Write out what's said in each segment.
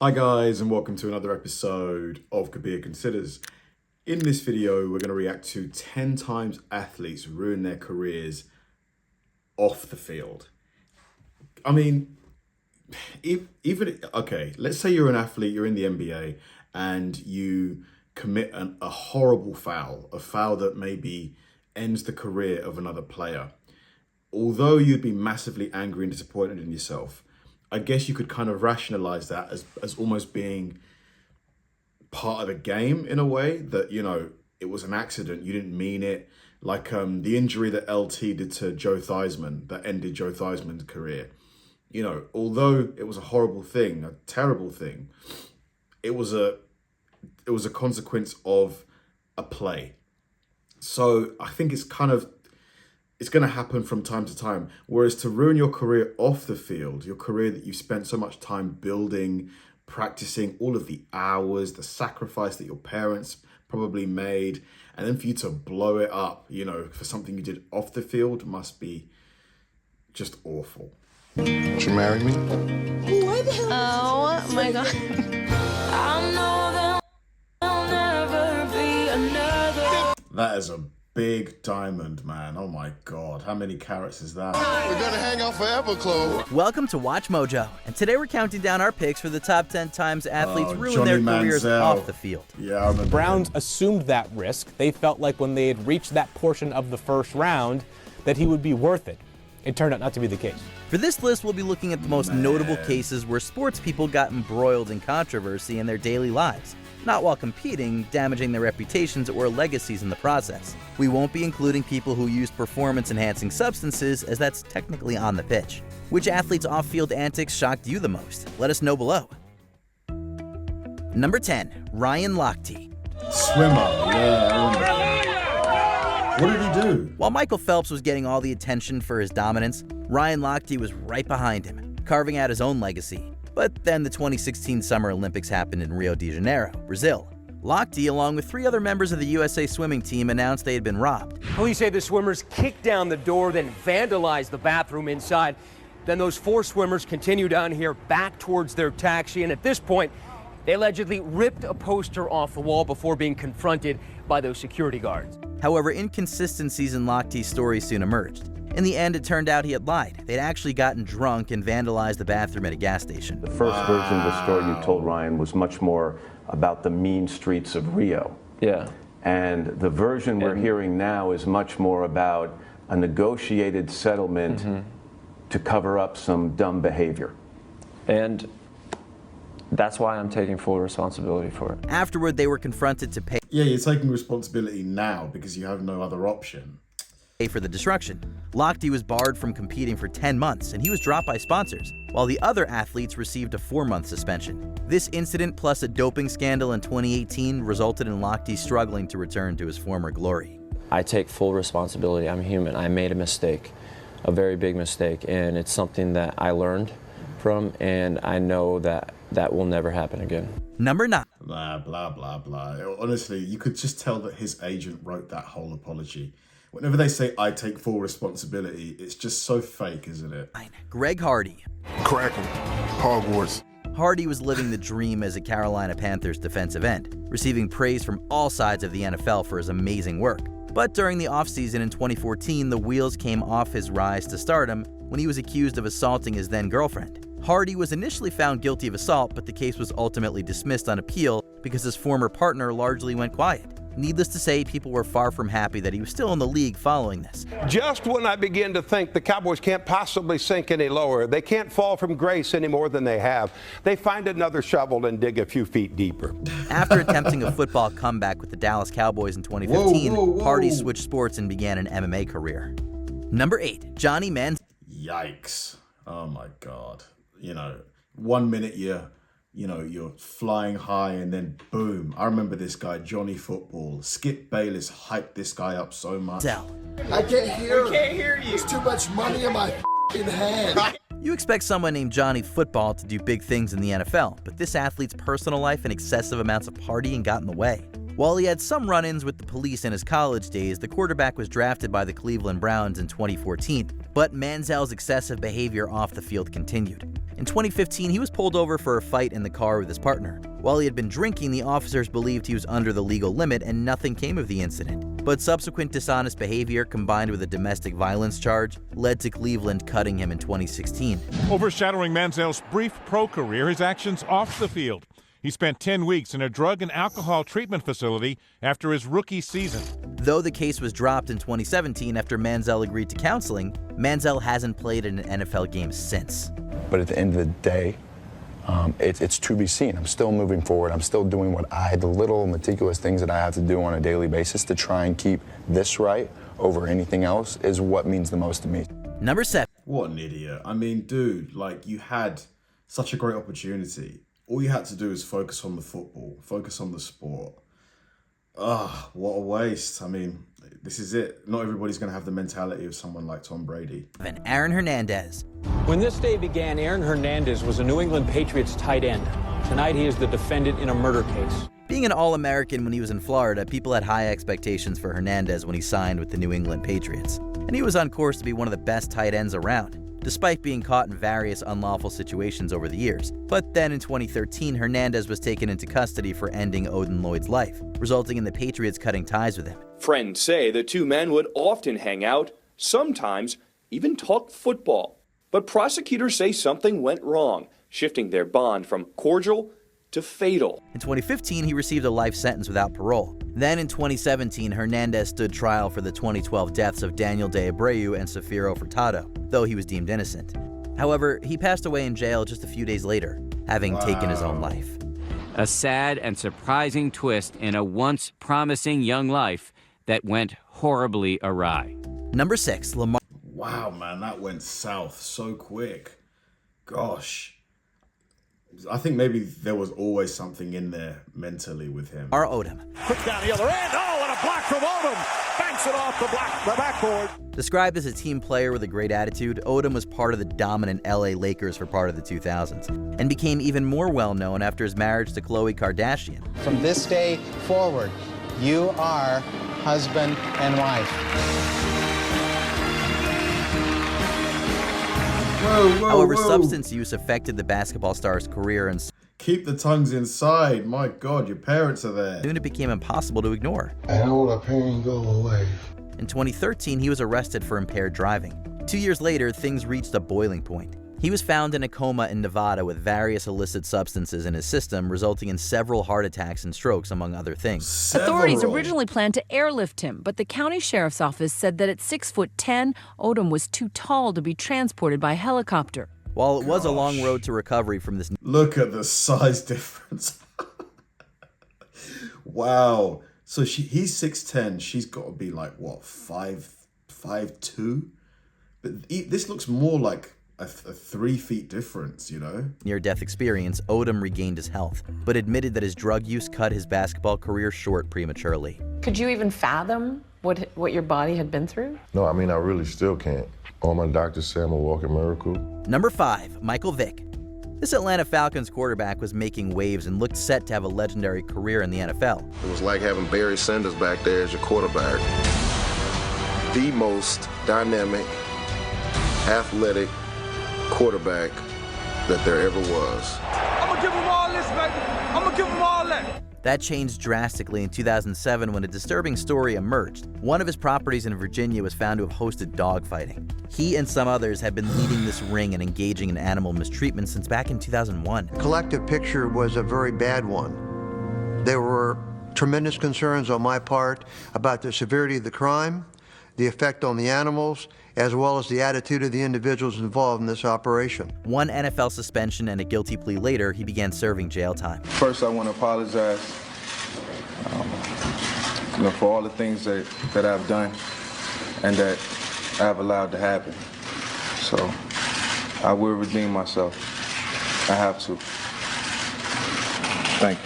Hi guys, and welcome to another episode of Kabir Considers. In this video, we're going to react to 10 times athletes ruin their careers off the field. I mean, okay, let's say you're an athlete, you're in the NBA, and you commit a horrible foul, a foul that maybe ends the career of another player. Although you'd be massively angry and disappointed in yourself, I guess you could kind of rationalize that as almost being part of the game in a way that, you know, it was an accident. You didn't mean it. Like the injury that LT did to Joe Theismann that ended Joe Theismann's career. You know, although it was a horrible thing, a terrible thing, it was a consequence of a play. So I think it's going to happen from time to time. Whereas to ruin your career off the field, your career that you spent so much time building, practicing, all of the hours, the sacrifice that your parents probably made, and then for you to blow it up, you know, for something you did off the field must be just awful. Would you marry me? What the hell? Oh my God. I know there'll never be another. That is a big diamond, man. Oh my God. How many carats is that? We're gonna hang out forever, Chloe. Welcome to Watch Mojo, and today we're counting down our picks for the top 10 times athletes ruin their careers off the field. Yeah, I remember. Browns assumed that risk. They felt like when they had reached that portion of the first round that he would be worth it. It turned out not to be the case. For this list, we'll be looking at the most notable cases where sports people got embroiled in controversy in their daily lives, not while competing, damaging their reputations or legacies in the process. We won't be including people who used performance-enhancing substances, as that's technically on the pitch. Which athletes' off-field antics shocked you the most? Let us know below. Number 10, Ryan Lochte. Swimmer. Yeah, I remember. What did he do? While Michael Phelps was getting all the attention for his dominance, Ryan Lochte was right behind him, carving out his own legacy. But then the 2016 Summer Olympics happened in Rio de Janeiro, Brazil. Lochte, along with 3 other members of the USA swimming team, announced they had been robbed. Police say the swimmers kicked down the door, then vandalized the bathroom inside. Then those 4 swimmers continue down here back towards their taxi, and at this point, they allegedly ripped a poster off the wall before being confronted by those security guards. However, inconsistencies in Lochte's story soon emerged. In the end, it turned out he had lied. They'd actually gotten drunk and vandalized the bathroom at a gas station. The first version of the story you told, Ryan, was much more about the mean streets of Rio. Yeah. And the version we're hearing now is much more about a negotiated settlement to cover up some dumb behavior. And that's why I'm taking full responsibility for it. Afterward, they were confronted to pay Yeah, you're taking responsibility now because you have no other option. for the destruction. Lochte was barred from competing for 10 months, and he was dropped by sponsors, while the other athletes received a 4-month suspension. This incident, plus a doping scandal in 2018, resulted in Lochte struggling to return to his former glory. I take full responsibility. I'm human. I made a mistake, a very big mistake, and it's something that I learned from, and I know that that will never happen again. Number 9. Blah, blah, blah, blah. Honestly, you could just tell that his agent wrote that whole apology. Whenever they say, I take full responsibility, it's just so fake, isn't it? Greg Hardy. Cracking. Hogwarts. Hardy was living the dream as a Carolina Panthers defensive end, receiving praise from all sides of the NFL for his amazing work. But during the offseason in 2014, the wheels came off his rise to stardom when he was accused of assaulting his then-girlfriend. Hardy was initially found guilty of assault, but the case was ultimately dismissed on appeal because his former partner largely went quiet. Needless to say, people were far from happy that he was still in the league following this. Just when I begin to think the Cowboys can't possibly sink any lower, they can't fall from grace any more than they have, they find another shovel and dig a few feet deeper. After attempting a football comeback with the Dallas Cowboys in 2015, Hardy switched sports and began an MMA career. Number 8, Johnny Manziel. Yikes. Oh my God. You know, 1 minute you're flying high and then boom. I remember this guy, Johnny Football. Skip Bayless hyped this guy up so much. I can't hear. We can't hear you. There's too much money in my hand. You expect someone named Johnny Football to do big things in the NFL, but this athlete's personal life and excessive amounts of partying got in the way. While he had some run-ins with the police in his college days, the quarterback was drafted by the Cleveland Browns in 2014, but Manziel's excessive behavior off the field continued. In 2015, he was pulled over for a fight in the car with his partner. While he had been drinking, the officers believed he was under the legal limit and nothing came of the incident. But subsequent dishonest behavior, combined with a domestic violence charge, led to Cleveland cutting him in 2016. Overshadowing Manziel's brief pro career, his actions off the field. He spent 10 weeks in a drug and alcohol treatment facility after his rookie season. Though the case was dropped in 2017 after Manziel agreed to counseling, Manziel hasn't played in an NFL game since. But at the end of the day, it's to be seen. I'm still moving forward. I'm still doing the little meticulous things that I have to do on a daily basis to try and keep this right over anything else is what means the most to me. Number 7. What an idiot. I mean, dude, like, you had such a great opportunity. All you had to do is focus on the football, focus on the sport. What a waste. I mean, this is it. Not everybody's going to have the mentality of someone like Tom Brady. And Aaron Hernandez. When this day began, Aaron Hernandez was a New England Patriots tight end. Tonight, he is the defendant in a murder case. Being an All-American when he was in Florida, people had high expectations for Hernandez when he signed with the New England Patriots. And he was on course to be one of the best tight ends around, despite being caught in various unlawful situations over the years. But then in 2013, Hernandez was taken into custody for ending Odom Lloyd's life, resulting in the Patriots cutting ties with him. Friends say the two men would often hang out, sometimes even talk football. But prosecutors say something went wrong, shifting their bond from cordial to fatal. In 2015, he received a life sentence without parole. Then in 2017, Hernandez stood trial for the 2012 deaths of Daniel De Abreu and Safiro Furtado, though he was deemed innocent. However, he passed away in jail just a few days later, having taken his own life. A sad and surprising twist in a once promising young life that went horribly awry. Number 6, Lamar. Wow, man, that went south so quick. Gosh. I think maybe there was always something in there mentally with him. Odom. Quick down the other end. Oh, and a block from Odom. Banks it off the backboard. Described as a team player with a great attitude, Odom was part of the dominant LA Lakers for part of the 2000s, and became even more well-known after his marriage to Khloe Kardashian. From this day forward, you are husband and wife. However, substance use affected the basketball star's career, and keep the tongues inside. My God, your parents are there. Soon it became impossible to ignore. And all the pain go away. In 2013, he was arrested for impaired driving. 2 years later, things reached a boiling point. He was found in a coma in Nevada with various illicit substances in his system, resulting in several heart attacks and strokes, among other things. Authorities originally planned to airlift him, but the county sheriff's office said that at 6'10", Odom was too tall to be transported by helicopter. While it was a long road to recovery from this... Look at the size difference. Wow. So he's 6'10". She's got to be like, what, 5'2"? But this looks more like a 3 feet difference, you know? Near-death experience, Odom regained his health, but admitted that his drug use cut his basketball career short prematurely. Could you even fathom what your body had been through? No, I mean, I really still can't. All my doctors say I'm a walking miracle. Number 5, Michael Vick. This Atlanta Falcons quarterback was making waves and looked set to have a legendary career in the NFL. It was like having Barry Sanders back there as your quarterback. The most dynamic, athletic quarterback that there ever was. I'm gonna give him all this, baby. I'm gonna give him all that. That changed drastically in 2007 when a disturbing story emerged. One of his properties in Virginia was found to have hosted dogfighting. He and some others had been leading this ring and engaging in animal mistreatment since back in 2001. The collective picture was a very bad one. There were tremendous concerns on my part about the severity of the crime, the effect on the animals, as well as the attitude of the individuals involved in this operation. One NFL suspension and a guilty plea later, he began serving jail time. First, I want to apologize for all the things that I've done and that I've allowed to happen. So I will redeem myself. I have to. Thank you.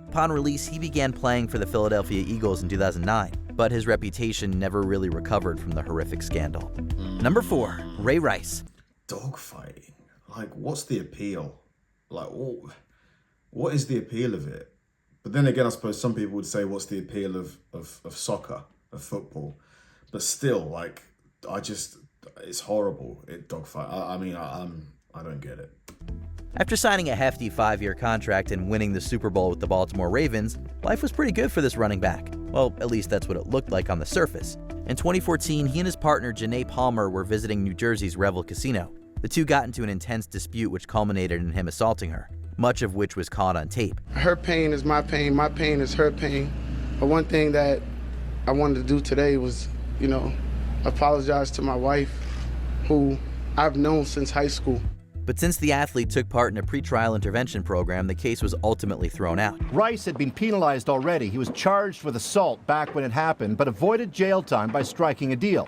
Upon release, he began playing for the Philadelphia Eagles in 2009. But his reputation never really recovered from the horrific scandal. Number 4, Ray Rice. Dogfighting. Like, what's the appeal? Like, what is the appeal of it? But then again, I suppose some people would say, what's the appeal of soccer, of football? But still, like, it's horrible. Dogfight. I mean, I don't get it. After signing a hefty 5-year contract and winning the Super Bowl with the Baltimore Ravens, life was pretty good for this running back. Well, at least that's what it looked like on the surface. In 2014, he and his partner Janae Palmer were visiting New Jersey's Revel Casino. The two got into an intense dispute which culminated in him assaulting her, much of which was caught on tape. Her pain is my pain is her pain. But one thing that I wanted to do today was, apologize to my wife, who I've known since high school. But since the athlete took part in a pretrial intervention program, the case was ultimately thrown out. Rice had been penalized already. He was charged with assault back when it happened, but avoided jail time by striking a deal.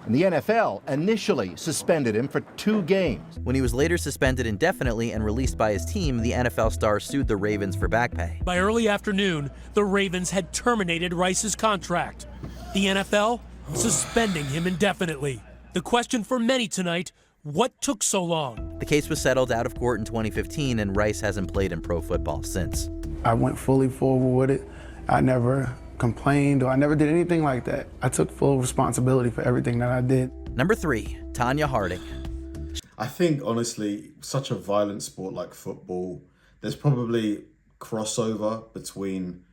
And the NFL initially suspended him for 2 games. When he was later suspended indefinitely and released by his team, the NFL star sued the Ravens for back pay. By early afternoon, the Ravens had terminated Rice's contract. The NFL suspending him indefinitely. The question for many tonight, what took so long? The case was settled out of court in 2015, and Rice hasn't played in pro football since. I went fully forward with it. I never complained or I never did anything like that. I took full responsibility for everything that I did. Number 3, Tanya Harding. I think, honestly, such a violent sport like football, there's probably crossover between,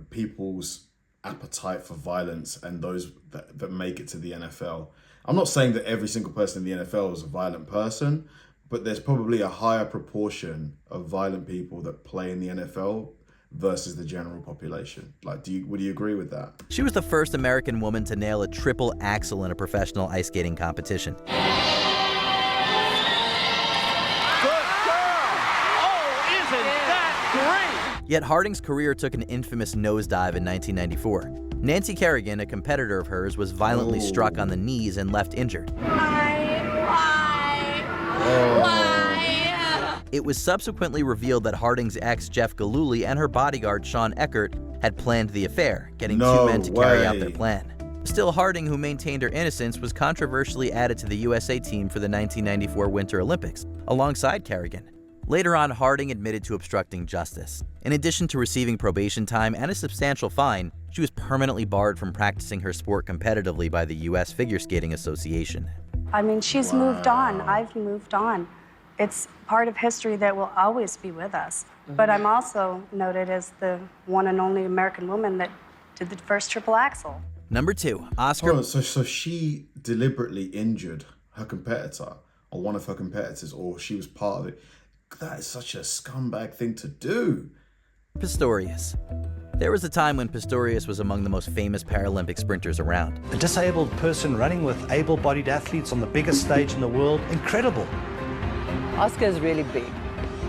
people's appetite for violence and those that make it to the NFL. I'm not saying that every single person in the NFL is a violent person, but there's probably a higher proportion of violent people that play in the NFL versus the general population. Like, would you agree with that? She was the first American woman to nail a triple axel in a professional ice skating competition. Good girl! Oh, isn't that great? Yet Harding's career took an infamous nosedive in 1994. Nancy Kerrigan, a competitor of hers, was violently struck on the knees and left injured. Why? It was subsequently revealed that Harding's ex, Jeff Gillooly, and her bodyguard, Sean Eckert, had planned the affair, getting 2 men to carry out their plan. Still, Harding, who maintained her innocence, was controversially added to the USA team for the 1994 Winter Olympics, alongside Kerrigan. Later on, Harding admitted to obstructing justice. In addition to receiving probation time and a substantial fine, she was permanently barred from practicing her sport competitively by the U.S. Figure Skating Association. I mean, she's moved on. I've moved on. It's part of history that will always be with us. But I'm also noted as the one and only American woman that did the first triple axel. Number 2, Oscar. Oh, so she deliberately injured her competitor, or one of her competitors, or she was part of it. That is such a scumbag thing to do. Pistorius. There was a time when Pistorius was among the most famous Paralympic sprinters around. A disabled person running with able-bodied athletes on the biggest stage in the world. Incredible. Oscar is really big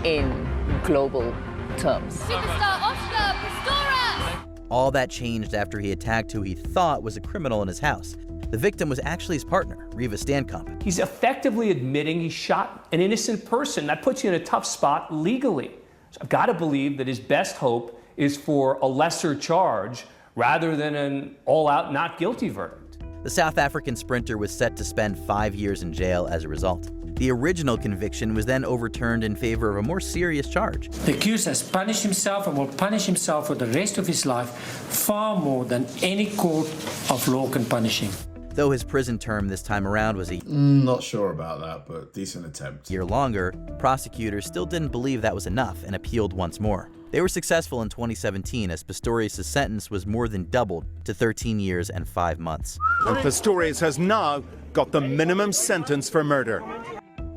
in global terms. Superstar Oscar Pistorius! All that changed after he attacked who he thought was a criminal in his house. The victim was actually his partner, Reva Stankamp. He's effectively admitting he shot an innocent person. That puts you in a tough spot legally. So I've got to believe that his best hope is for a lesser charge rather than an all-out not guilty verdict. The South African sprinter was set to spend 5 years in jail as a result. The original conviction was then overturned in favor of a more serious charge. The accused has punished himself and will punish himself for the rest of his life far more than any court of law can punish him. Though his prison term this time around was not sure about that, but decent attempt. Year longer, prosecutors still didn't believe that was enough and appealed once more. They were successful in 2017 as Pistorius' sentence was more than doubled to 13 years and 5 months. And Pistorius has now got the minimum sentence for murder.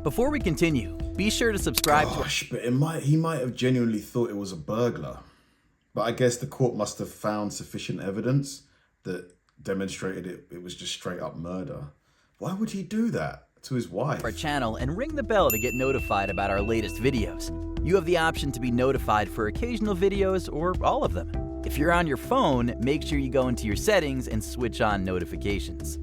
Before we continue, be sure to subscribe but he might have genuinely thought it was a burglar. But I guess the court must have found sufficient evidence that demonstrated it was just straight up murder. Why would he do that to his wife? Our channel and ring the bell to get notified about our latest videos. You have the option to be notified for occasional videos or all of them. If you're on your phone, make sure you go into your settings and switch on notifications.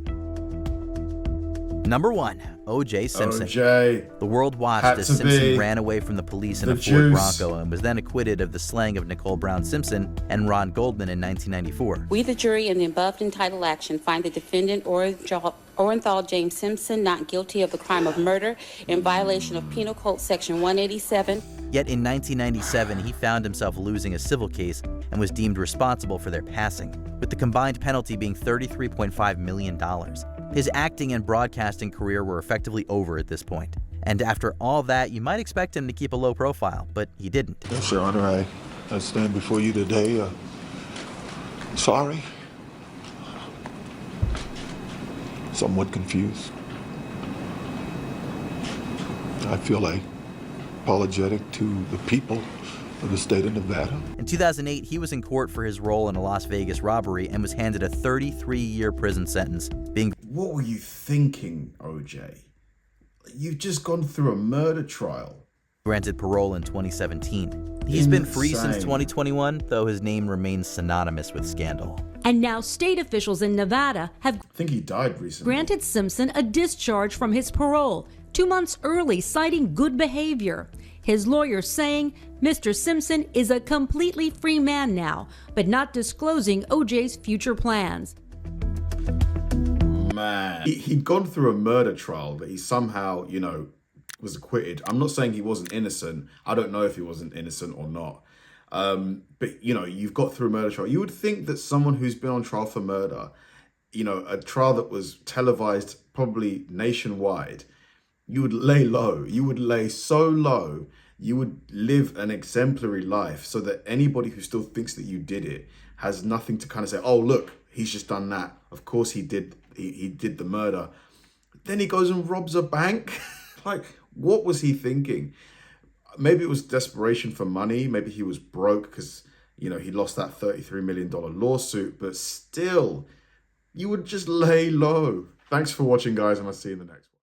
Number 1, O.J. Simpson. OJ. The world watched as Simpson ran away from the police in a Ford Bronco and was then acquitted of the slaying of Nicole Brown Simpson and Ron Goldman in 1994. We, the jury, in the above entitled action, find the defendant Orenthal James Simpson not guilty of the crime of murder in violation of Penal Code Section 187. Yet in 1997, he found himself losing a civil case and was deemed responsible for their passing, with the combined penalty being $33.5 million. His acting and broadcasting career were effectively over at this point. And after all that, you might expect him to keep a low profile, but he didn't. Yes, Your Honor, I stand before you today sorry, somewhat confused. I feel apologetic to the people of the state of Nevada. In 2008, he was in court for his role in a Las Vegas robbery and was handed a 33-year prison sentence. What were you thinking, OJ? You've just gone through a murder trial. Granted parole in 2017. He's been free since 2021, though his name remains synonymous with scandal. And now state officials in Nevada have I think he died recently. Granted Simpson a discharge from his parole 2 months early, citing good behavior. His lawyer saying Mr. Simpson is a completely free man now, but not disclosing OJ's future plans. Man, he'd gone through a murder trial, but he somehow, was acquitted. I'm not saying he wasn't innocent. I don't know if he wasn't innocent or not. But, you've got through a murder trial. You would think that someone who's been on trial for murder, a trial that was televised probably nationwide, you would lay low. You would lay so low. You would live an exemplary life so that anybody who still thinks that you did it has nothing to kind of say, oh, look, he's just done that. Of course he did. He did the murder. Then he goes and robs a bank. Like, what was he thinking? Maybe it was desperation for money. Maybe he was broke because, he lost that $33 million lawsuit. But still, you would just lay low. Thanks for watching, guys, and I'll see you in the next one.